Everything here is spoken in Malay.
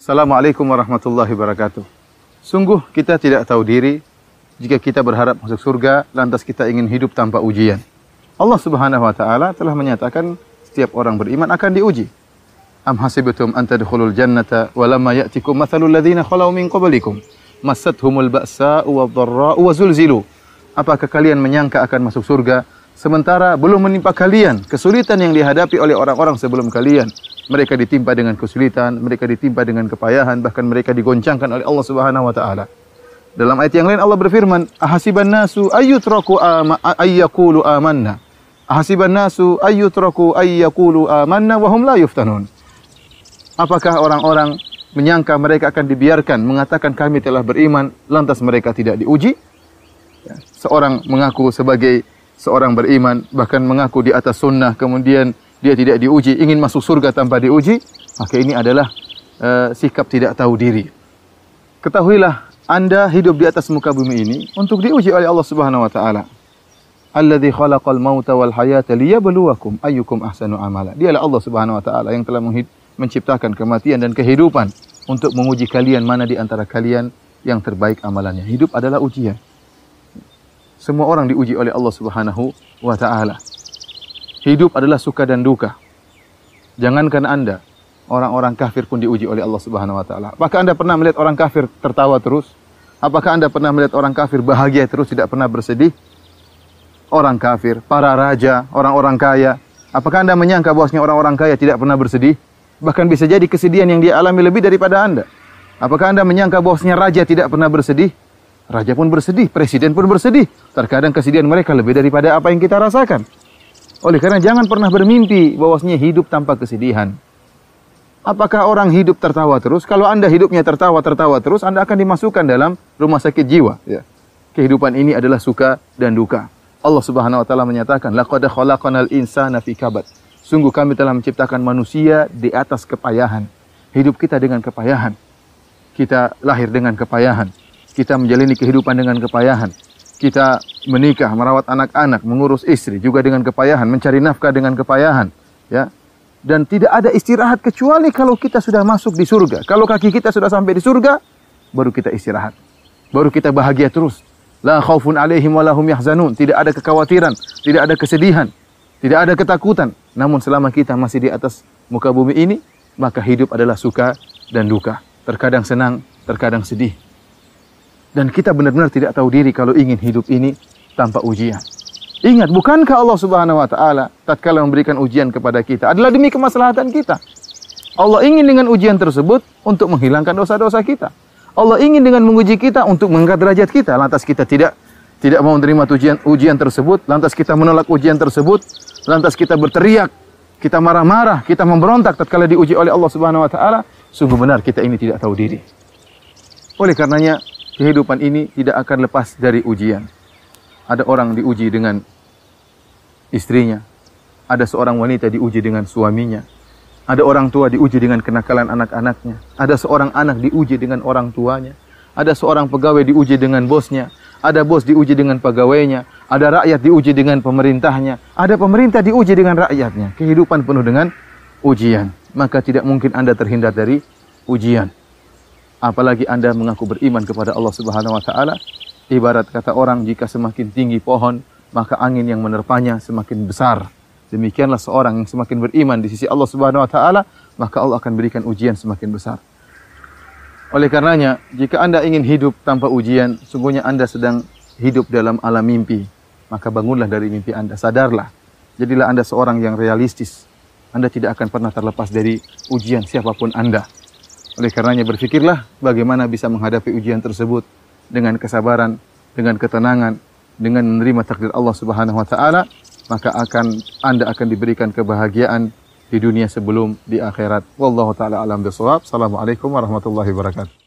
Assalamualaikum warahmatullahi wabarakatuh. Sungguh kita tidak tahu diri jika kita berharap masuk surga, lantas kita ingin hidup tanpa ujian. Allah Subhanahu wa taala telah menyatakan setiap orang beriman akan diuji. Am hasibtum an tadkhulul jannata wa lamma ya'tikum mathalul ladzina khalau min qablikum massathumul ba'sa'u wadh-dharra'u wa zulzilu. Apakah kalian menyangka akan masuk surga sementara belum menimpa kalian kesulitan yang dihadapi oleh orang-orang sebelum kalian? Mereka ditimpa dengan kesulitan, mereka ditimpa dengan kepayahan, bahkan mereka digoncangkan oleh Allah Subhanahu wa taala. Dalam ayat yang lain Allah berfirman, "Ahasiban nasu ayyutraku ayyaqulu amanna." Ahasiban nasu ayyutraku ayyaqulu amanna wa hum la yuftanun. Apakah orang-orang menyangka mereka akan dibiarkan mengatakan kami telah beriman lantas mereka tidak diuji? Ya, seorang mengaku sebagai seorang beriman, bahkan mengaku di atas sunnah, kemudian dia tidak diuji, ingin masuk surga tanpa diuji, maka ini adalah sikap tidak tahu diri. Ketahuilah, Anda hidup di atas muka bumi ini untuk diuji oleh Allah Subhanahu wa taala. Alladzi khalaqal mauta wal hayata liyabluwakum ayyukum ahsanu amala. Dialah Allah Subhanahu wa taala yang telah menciptakan kematian dan kehidupan untuk menguji kalian mana di antara kalian yang terbaik amalannya. Hidup adalah ujian. Semua orang diuji oleh Allah Subhanahu wa taala. Hidup adalah suka dan duka. Jangankan Anda, orang-orang kafir pun diuji oleh Allah Subhanahu wa taala. Apakah Anda pernah melihat orang kafir tertawa terus? Apakah Anda pernah melihat orang kafir bahagia terus, tidak pernah bersedih? Orang kafir, para raja, orang-orang kaya, apakah Anda menyangka bahwasanya orang-orang kaya tidak pernah bersedih? Bahkan bisa jadi kesedihan yang dia alami lebih daripada Anda. Apakah Anda menyangka bahwasanya raja tidak pernah bersedih? Raja pun bersedih, presiden pun bersedih. Terkadang kesedihan mereka lebih daripada apa yang kita rasakan. Oleh karena jangan pernah bermimpi bahwasanya hidup tanpa kesedihan. Apakah orang hidup tertawa terus? Kalau Anda hidupnya tertawa terus, Anda akan dimasukkan dalam rumah sakit jiwa. Ya. Kehidupan ini adalah suka dan duka. Allah Subhanahu wa taala menyatakan, "Laqad khalaqnal insana fi kabad." Sungguh kami telah menciptakan manusia di atas kepayahan. Hidup kita dengan kepayahan. Kita lahir dengan kepayahan. Kita menjalani kehidupan dengan kepayahan. Kita menikah, merawat anak-anak, mengurus istri juga dengan kepayahan, mencari nafkah dengan kepayahan, ya. Dan tidak ada istirahat kecuali kalau kita sudah masuk di surga. Kalau kaki kita sudah sampai di surga, baru kita istirahat. Baru kita bahagia terus. La khaufun alaihim wa lahum yahzanun. Tidak ada kekhawatiran, tidak ada kesedihan, tidak ada ketakutan. Namun selama kita masih di atas muka bumi ini, maka hidup adalah suka dan duka. Terkadang senang, terkadang sedih. Dan kita benar-benar tidak tahu diri kalau ingin hidup ini tanpa ujian. Ingat, bukankah Allah Subhanahu wa taala tatkala memberikan ujian kepada kita adalah demi kemaslahatan kita. Allah ingin dengan ujian tersebut untuk menghilangkan dosa-dosa kita. Allah ingin dengan menguji kita untuk mengangkat derajat kita. Lantas kita tidak mau menerima ujian tersebut, lantas kita menolak ujian tersebut, lantas kita berteriak, kita marah-marah, kita memberontak tatkala diuji oleh Allah Subhanahu wa taala, sungguh benar kita ini tidak tahu diri. Oleh karenanya kehidupan ini tidak akan lepas dari ujian. Ada orang diuji dengan istrinya. Ada seorang wanita diuji dengan suaminya. Ada orang tua diuji dengan kenakalan anak-anaknya. Ada seorang anak diuji dengan orang tuanya. Ada seorang pegawai diuji dengan bosnya. Ada bos diuji dengan pegawainya. Ada rakyat diuji dengan pemerintahnya. Ada pemerintah diuji dengan rakyatnya. Kehidupan penuh dengan ujian. Maka tidak mungkin Anda terhindar dari ujian. Apalagi Anda mengaku beriman kepada Allah Subhanahu wa taala. Ibarat kata orang, jika semakin tinggi pohon, maka angin yang menerpanya semakin besar. Demikianlah seorang yang semakin beriman di sisi Allah Subhanahu wa taala, maka Allah akan berikan ujian semakin besar. Oleh karenanya, jika Anda ingin hidup tanpa ujian, sungguhnya Anda sedang hidup dalam alam mimpi. Maka bangunlah dari mimpi Anda, sadarlah. Jadilah Anda seorang yang realistis. Anda tidak akan pernah terlepas dari ujian siapapun Anda. Oleh karenanya berfikirlah bagaimana bisa menghadapi ujian tersebut dengan kesabaran, dengan ketenangan, dengan menerima takdir Allah Subhanahu wa taala, maka Anda akan diberikan kebahagiaan di dunia sebelum di akhirat. Wallahu taala alam bisawab. Assalamualaikum warahmatullahi wabarakatuh.